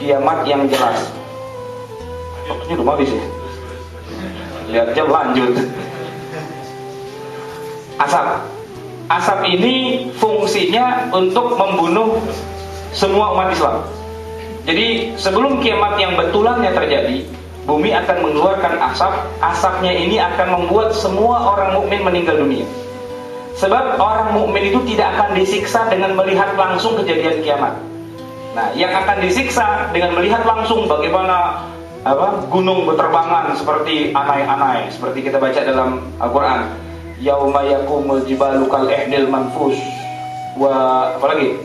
kiamat yang jelas. Waktunya udah habis ya. Lihat jam lanjut. Asap ini fungsinya untuk membunuh semua umat Islam. Jadi sebelum kiamat yang betulannya terjadi, bumi akan mengeluarkan asap. Asapnya ini akan membuat semua orang mukmin meninggal dunia. Sebab orang mukmin itu tidak akan disiksa dengan melihat langsung kejadian kiamat. Nah, yang akan disiksa dengan melihat langsung bagaimana gunung berterbangan seperti anai-anai, seperti kita baca dalam Al-Quran. Yauma yakumul jibalu kal ihdil manfus wa apalagi?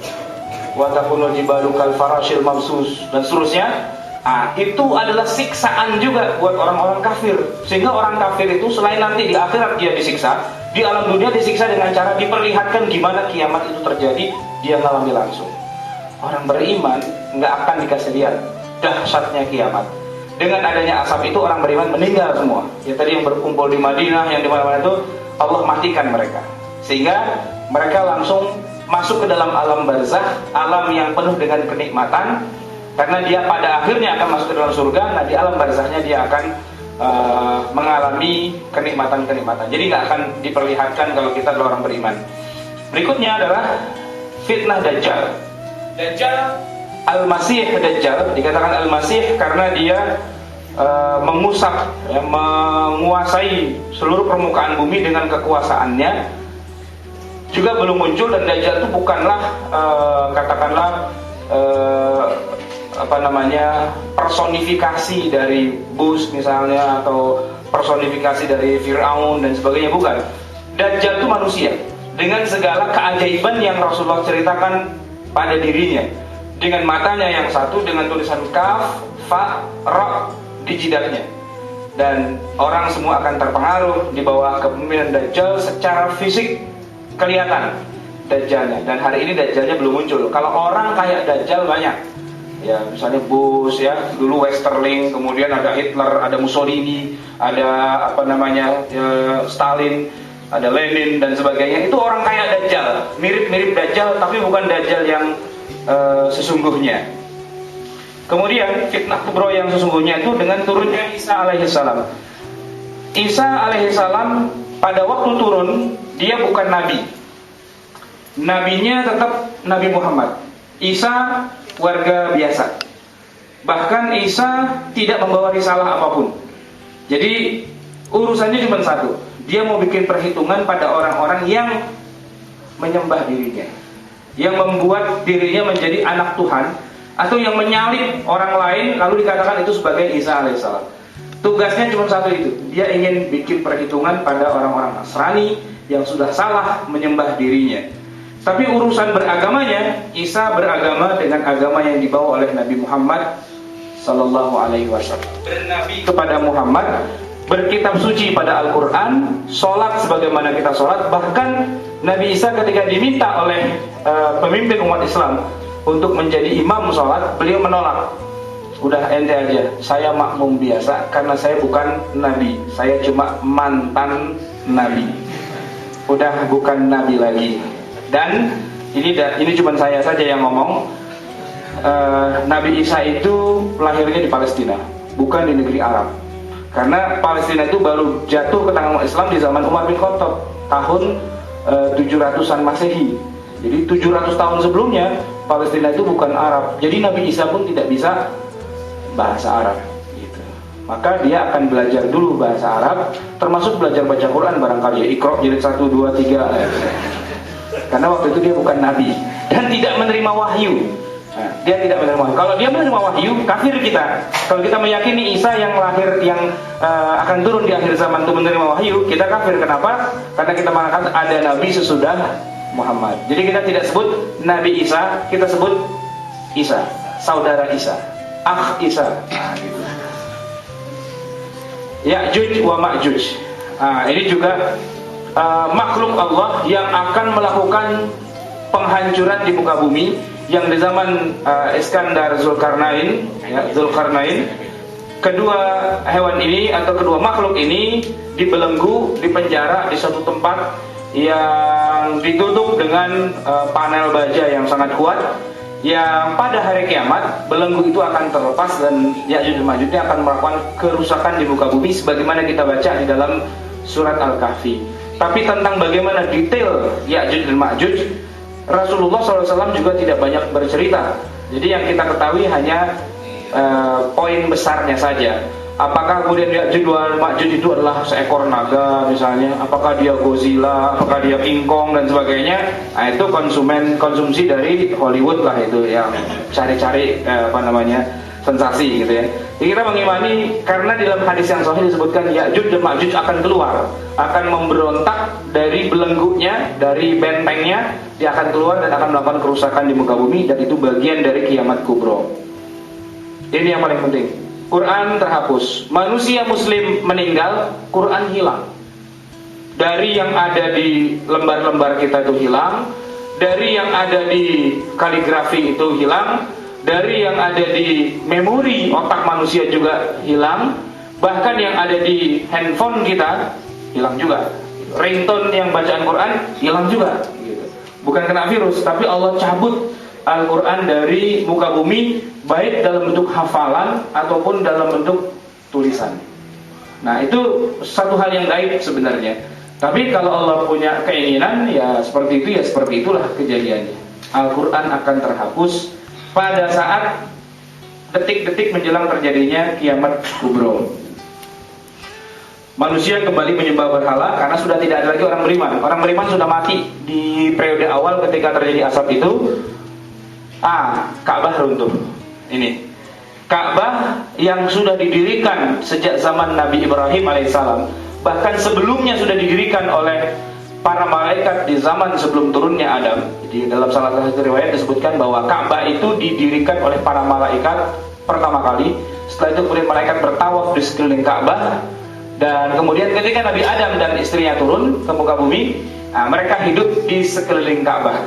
Wa takunul jibalu kal farashil mabsus, dan seterusnya. Itu adalah siksaan juga buat orang-orang kafir. Sehingga orang kafir itu selain nanti di akhirat dia disiksa, di alam dunia disiksa dengan cara diperlihatkan gimana kiamat itu terjadi, dia ngalami langsung. Orang beriman nggak akan dikasih lihat dahsyatnya kiamat. Dengan adanya asap itu orang beriman meninggal semua. Ya tadi yang berkumpul di Madinah, yang di mana-mana itu Allah matikan mereka. Sehingga mereka langsung masuk ke dalam alam barzakh, alam yang penuh dengan kenikmatan. Karena dia pada akhirnya akan masuk ke dalam surga. Nah di alam barzakhnya dia akan mengalami kenikmatan-kenikmatan. Jadi nggak akan diperlihatkan kalau kita adalah orang beriman. Berikutnya adalah fitnah Dajjal. Dajjal, Al-Masih Dajjal, dikatakan Al-Masih karena dia mengusap, ya, menguasai seluruh permukaan bumi dengan kekuasaannya. Juga belum muncul, dan Dajjal itu bukanlah katakanlah personifikasi dari Bush misalnya, atau personifikasi dari Fir'aun dan sebagainya, bukan. Dajjal itu manusia dengan segala keajaiban yang Rasulullah ceritakan pada dirinya, dengan matanya yang satu dengan tulisan kaf, fa, ra di jidatnya, dan orang semua akan terpengaruh di bawah kepemimpinan Dajjal. Secara fisik kelihatan Dajjalnya, dan hari ini Dajjalnya belum muncul. Kalau orang kayak Dajjal banyak, ya misalnya Bush, ya dulu Westerling, kemudian ada Hitler, ada Mussolini, ada Stalin, ada Lenin dan sebagainya. Itu orang kayak Dajjal, mirip-mirip Dajjal, tapi bukan Dajjal yang sesungguhnya. Kemudian fitnah kubro yang sesungguhnya itu dengan turunnya Isa alaihissalam. Isa alaihissalam pada waktu turun dia bukan nabi. Nabinya tetap Nabi Muhammad. Isa warga biasa. Bahkan Isa tidak membawa risalah apapun. Jadi urusannya cuma satu. Dia mau bikin perhitungan pada orang-orang yang menyembah dirinya, yang membuat dirinya menjadi anak Tuhan, atau yang menyalib orang lain lalu dikatakan itu sebagai Isa alaihissalam. Tugasnya cuma satu itu. Dia ingin bikin perhitungan pada orang-orang Nasrani yang sudah salah menyembah dirinya. Tapi urusan beragamanya, Isa beragama dengan agama yang dibawa oleh Nabi Muhammad sallallahu alaihi wasallam. Bernabi kepada Muhammad, berkitab suci pada Al-Quran, sholat sebagaimana kita sholat. Bahkan Nabi Isa ketika diminta oleh pemimpin umat Islam untuk menjadi imam sholat, beliau menolak. Udah ente aja, saya makmum biasa karena saya bukan nabi, saya cuma mantan nabi. Udah bukan nabi lagi. Dan ini cuma saya saja yang ngomong. Nabi Isa itu lahirnya di Palestina, bukan di negeri Arab. Karena Palestina itu baru jatuh ke tangan umat Islam di zaman Umar bin Khattab tahun 700-an Masehi. Jadi 700 tahun sebelumnya Palestina itu bukan Arab. Jadi Nabi Isa pun tidak bisa bahasa Arab gitu. Maka dia akan belajar dulu bahasa Arab, termasuk belajar baca Quran barangkali ya, Iqra jilid 1, 2, 3. Karena waktu itu dia bukan nabi dan tidak menerima wahyu. Nah, dia tidak menerima wahyu. Kalau dia menerima wahyu, kafir kita. Kalau kita meyakini Isa yang lahir, yang akan turun di akhir zaman itu menerima wahyu, kita kafir. Kenapa? Karena kita mengatakan ada nabi sesudah Muhammad. Jadi kita tidak sebut Nabi Isa, kita sebut Isa, saudara Isa, akh Isa. Nah, gitu. Ya'juj wa Ma'juj. Nah, ini juga makhluk Allah yang akan melakukan penghancuran di muka bumi, yang di zaman Iskandar Zulkarnain, ya, Zulkarnain. Kedua hewan ini atau kedua makhluk ini dibelenggu, dipenjara di suatu tempat yang ditutup dengan panel baja yang sangat kuat, yang pada hari kiamat belenggu itu akan terlepas dan Ya'juj dan Ma'juj akan melakukan kerusakan di muka bumi sebagaimana kita baca di dalam surat Al-Kahfi. Tapi tentang bagaimana detail Ya'juj dan Ma'juj, Rasulullah SAW juga tidak banyak bercerita. Jadi yang kita ketahui hanya poin besarnya saja. Apakah kemudian Ya'juj dan Ma'juj itu adalah seekor naga misalnya, apakah dia Godzilla, apakah dia King Kong dan sebagainya. Nah, itu konsumsi dari Hollywood lah, itu yang cari-cari sensasi gitu ya. Jadi kita mengimani karena di dalam hadis yang sahih disebutkan Ya'juj dan Ma'juj akan keluar, akan memberontak dari belenggunya, dari bentengnya, dia akan keluar dan akan melakukan kerusakan di muka bumi, dan itu bagian dari kiamat kubro. Ini yang paling penting. Quran terhapus, manusia muslim meninggal, Quran hilang. Dari yang ada di lembar-lembar kita itu hilang, dari yang ada di kaligrafi itu hilang, dari yang ada di memori otak manusia juga hilang, bahkan yang ada di handphone kita hilang juga. Ringtone yang bacaan Quran hilang juga gitu. Bukan kena virus, tapi Allah cabut Al-Quran dari muka bumi, baik dalam bentuk hafalan ataupun dalam bentuk tulisan. Nah, itu satu hal yang gaib sebenarnya. Tapi kalau Allah punya keinginan, ya seperti itu, ya seperti itulah kejadiannya. Al-Quran akan terhapus pada saat detik-detik menjelang terjadinya kiamat kubro. Manusia kembali menyembah berhala karena sudah tidak ada lagi orang beriman. Orang beriman sudah mati di periode awal ketika terjadi asap itu. Ka'bah runtuh. Ini Ka'bah yang sudah didirikan sejak zaman Nabi Ibrahim alaihissalam, bahkan sebelumnya sudah didirikan oleh para malaikat di zaman sebelum turunnya Adam. Jadi dalam salah satu riwayat disebutkan bahwa Ka'bah itu didirikan oleh para malaikat pertama kali. Setelah itu kemudian malaikat bertawaf di sekeliling Ka'bah. Dan kemudian ketika Nabi Adam dan istrinya turun ke muka bumi, mereka hidup di sekeliling Ka'bah.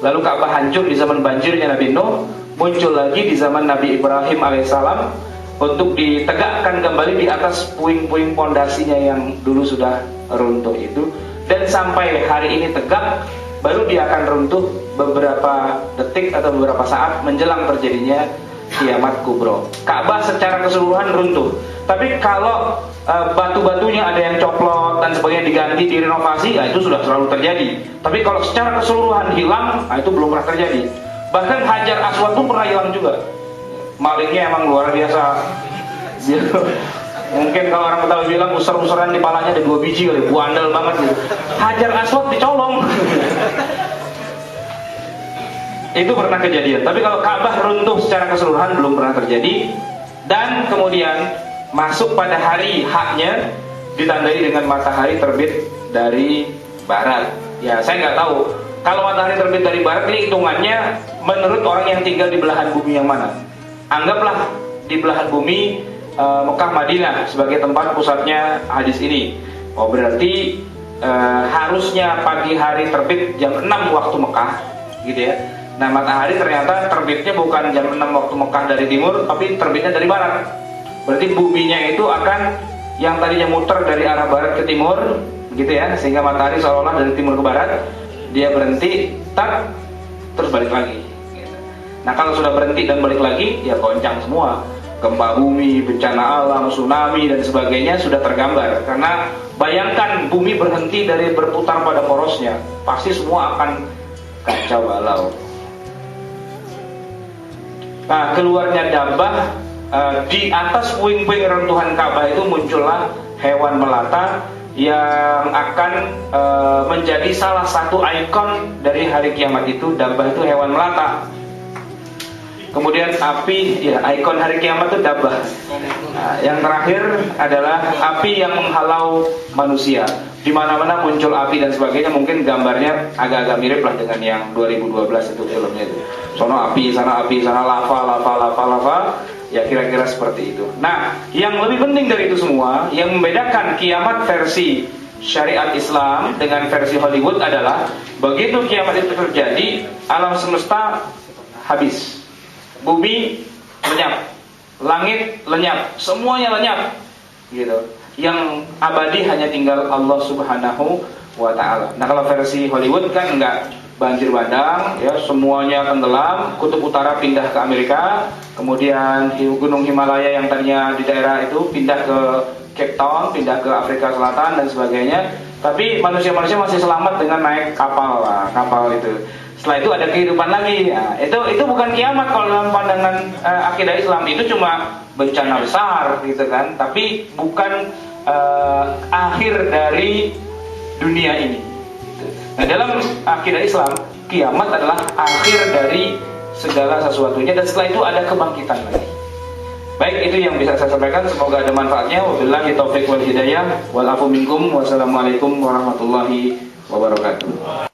Lalu Ka'bah hancur di zaman banjirnya Nabi Nuh, muncul lagi di zaman Nabi Ibrahim alaihissalam untuk ditegakkan kembali di atas puing-puing pondasinya yang dulu sudah runtuh itu. Dan sampai hari ini tegak, baru dia akan runtuh beberapa detik atau beberapa saat menjelang terjadinya kiamat kubro. Ka'bah secara keseluruhan runtuh. Tapi kalau batu-batunya ada yang coplot dan sebagainya diganti, direnovasi, itu sudah selalu terjadi. Tapi kalau secara keseluruhan hilang, itu belum pernah terjadi. Bahkan Hajar Aswad pun pernah hilang juga. Malingnya emang luar biasa. Mungkin kalau orang Betawi bilang usar-usaran di palanya ada 2 biji kali, buandel banget gitu. Hajar Aswad dicolong. Itu pernah kejadian. Tapi kalau Ka'bah runtuh secara keseluruhan belum pernah terjadi. Dan kemudian masuk pada hari haknya ditandai dengan matahari terbit dari barat. Ya, saya nggak tahu kalau matahari terbit dari barat ini hitungannya menurut orang yang tinggal di belahan bumi yang mana. Anggaplah di belahan bumi Mekah Madinah sebagai tempat pusatnya hadis ini. Berarti harusnya pagi hari terbit jam 6 waktu Mekah, gitu ya. Nah, matahari ternyata terbitnya bukan jam 6 waktu Mekah dari timur, tapi terbitnya dari barat. Berarti buminya itu akan yang tadinya muter dari arah barat ke timur, gitu ya, sehingga matahari seolah-olah dari timur ke barat, dia berhenti, terus balik lagi. Gitu. Nah, kalau sudah berhenti dan balik lagi, ya goncang semua. Gempa bumi, bencana alam, tsunami dan sebagainya sudah tergambar. Karena bayangkan bumi berhenti dari berputar pada porosnya, pasti semua akan kacau balau. Nah, keluarnya Dabbah di atas puing-puing runtuhan Ka'bah itu muncullah hewan melata yang akan menjadi salah satu ikon dari hari kiamat itu. Dabbah itu hewan melata. Kemudian api, ya, ikon hari kiamat itu Dabbah. Nah, yang terakhir adalah api yang menghalau manusia. Di mana-mana muncul api dan sebagainya. Mungkin gambarnya agak-agak mirip lah dengan yang 2012 itu filmnya itu. Sono api, sana lava. Ya, kira-kira seperti itu. Nah, yang lebih penting dari itu semua, yang membedakan kiamat versi syariat Islam dengan versi Hollywood adalah begitu kiamat itu terjadi, alam semesta habis. Bumi lenyap, langit lenyap, semuanya lenyap, gitu. Yang abadi hanya tinggal Allah Subhanahu wa Ta'ala. Nah, kalau versi Hollywood kan enggak, banjir bandang, ya, semuanya tenggelam, kutub utara pindah ke Amerika, kemudian gunung Himalaya yang tadinya di daerah itu pindah ke Cape Town, pindah ke Afrika Selatan dan sebagainya. Tapi manusia-manusia masih selamat dengan naik kapal, kapal itu. Setelah itu ada kehidupan lagi. Nah, itu bukan kiamat kalau dalam pandangan akidah Islam, itu cuma bencana besar, gitu kan. Tapi bukan akhir dari dunia ini. Nah, dalam akidah Islam, kiamat adalah akhir dari segala sesuatunya, dan setelah itu ada kebangkitan lagi. Baik, itu yang bisa saya sampaikan. Semoga ada manfaatnya. Wabillahi taufiq wal hidayah. Wal afu minkum. Wassalamualaikum warahmatullahi wabarakatuh.